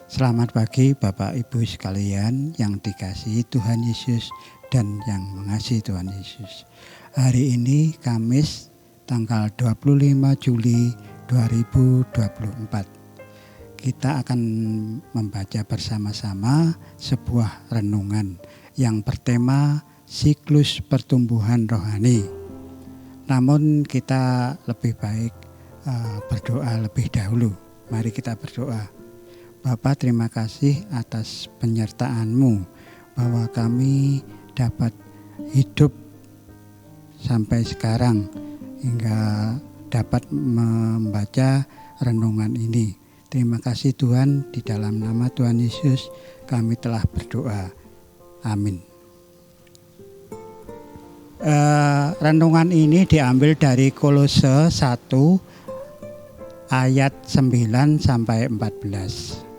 Selamat pagi Bapak Ibu sekalian yang dikasihi Tuhan Yesus dan yang mengasihi Tuhan Yesus. Hari ini Kamis tanggal 25 Juli 2024. Kita akan membaca bersama-sama sebuah renungan yang bertema siklus pertumbuhan rohani. Namun kita lebih baik berdoa lebih dahulu. Mari kita berdoa. Bapa, terima kasih atas penyertaan-Mu bahwa kami dapat hidup sampai sekarang hingga dapat membaca renungan ini. Terima kasih Tuhan, di dalam nama Tuhan Yesus kami telah berdoa. Amin. Renungan ini diambil dari Kolose 1 ayat 9 sampai 14.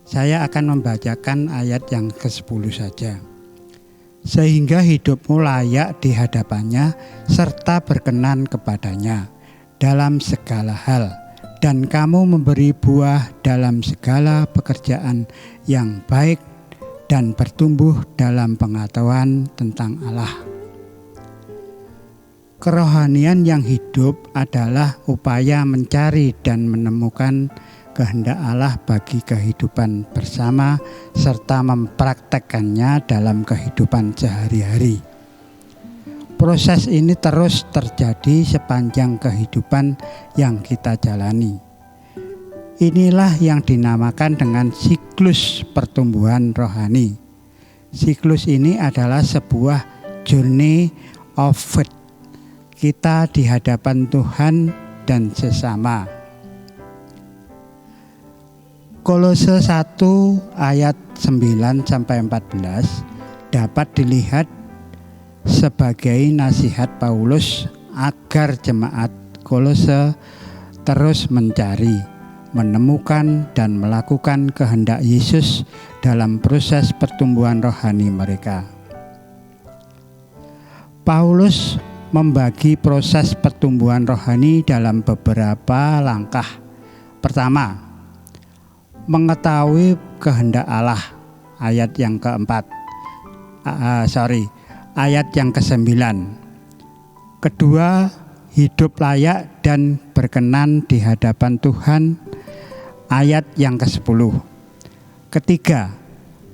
Saya akan membacakan ayat yang ke-10 saja. Sehingga hidupmu layak di hadapannya serta berkenan kepadanya dalam segala hal, dan kamu memberi buah dalam segala pekerjaan yang baik dan bertumbuh dalam pengetahuan tentang Allah. Kerohanian yang hidup adalah upaya mencari dan menemukan kehendak Allah bagi kehidupan bersama serta mempraktekkannya dalam kehidupan sehari-hari. Proses ini terus terjadi sepanjang kehidupan yang kita jalani. Inilah yang dinamakan dengan siklus pertumbuhan rohani. Siklus ini adalah sebuah journey of faith. Kita di hadapan Tuhan dan sesama. Kolose 1 ayat 9 sampai 14 dapat dilihat sebagai nasihat Paulus agar jemaat Kolose terus mencari, menemukan dan melakukan kehendak Yesus dalam proses pertumbuhan rohani mereka. Paulus membagi proses pertumbuhan rohani dalam beberapa langkah. Pertama, mengetahui kehendak Allah, ayat yang keempat. Ayat yang ke-9. Kedua, hidup layak dan berkenan di hadapan Tuhan, ayat yang ke-10. Ketiga,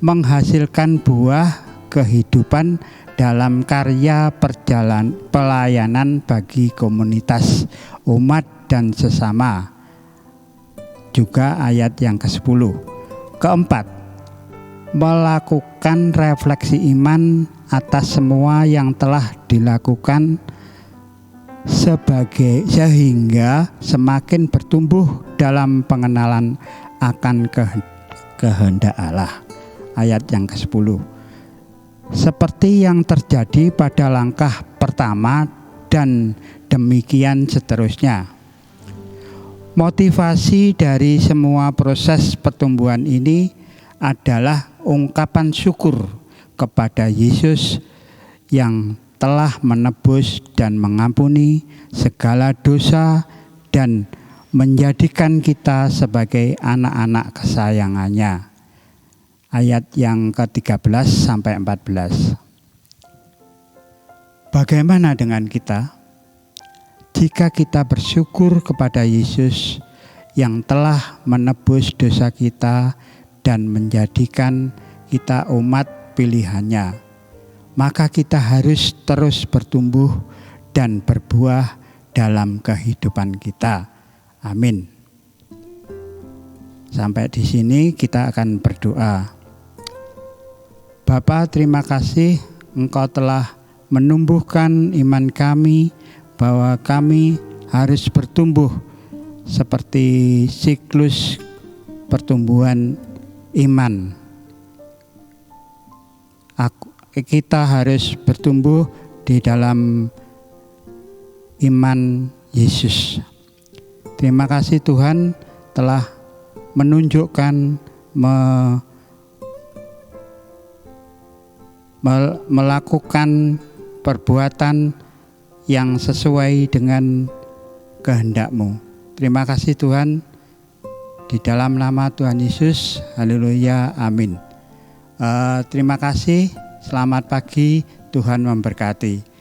menghasilkan buah kehidupan dalam karya pelayanan bagi komunitas, umat dan sesama, juga ayat yang ke-10. Keempat, melakukan refleksi iman atas semua yang telah dilakukan sehingga semakin bertumbuh dalam pengenalan akan kehendak Allah, ayat yang ke-10. Seperti yang terjadi pada langkah pertama dan demikian seterusnya. Motivasi dari semua proses pertumbuhan ini adalah ungkapan syukur kepada Yesus yang telah menebus dan mengampuni segala dosa dan menjadikan kita sebagai anak-anak kesayangannya. Ayat yang ke-13 sampai 14. Bagaimana dengan kita? Jika kita bersyukur kepada Yesus yang telah menebus dosa kita dan menjadikan kita umat pilihannya, maka kita harus terus bertumbuh dan berbuah dalam kehidupan kita. Amin. Sampai di sini kita akan berdoa. Bapa, terima kasih Engkau telah menumbuhkan iman kami bahwa kami harus bertumbuh seperti siklus pertumbuhan iman. Kita harus bertumbuh di dalam iman Yesus. Terima kasih Tuhan telah menunjukkan melakukan perbuatan yang sesuai dengan kehendak-Mu. Terima kasih Tuhan. Di dalam nama Tuhan Yesus, haleluya, amin. Terima kasih, selamat pagi, Tuhan memberkati.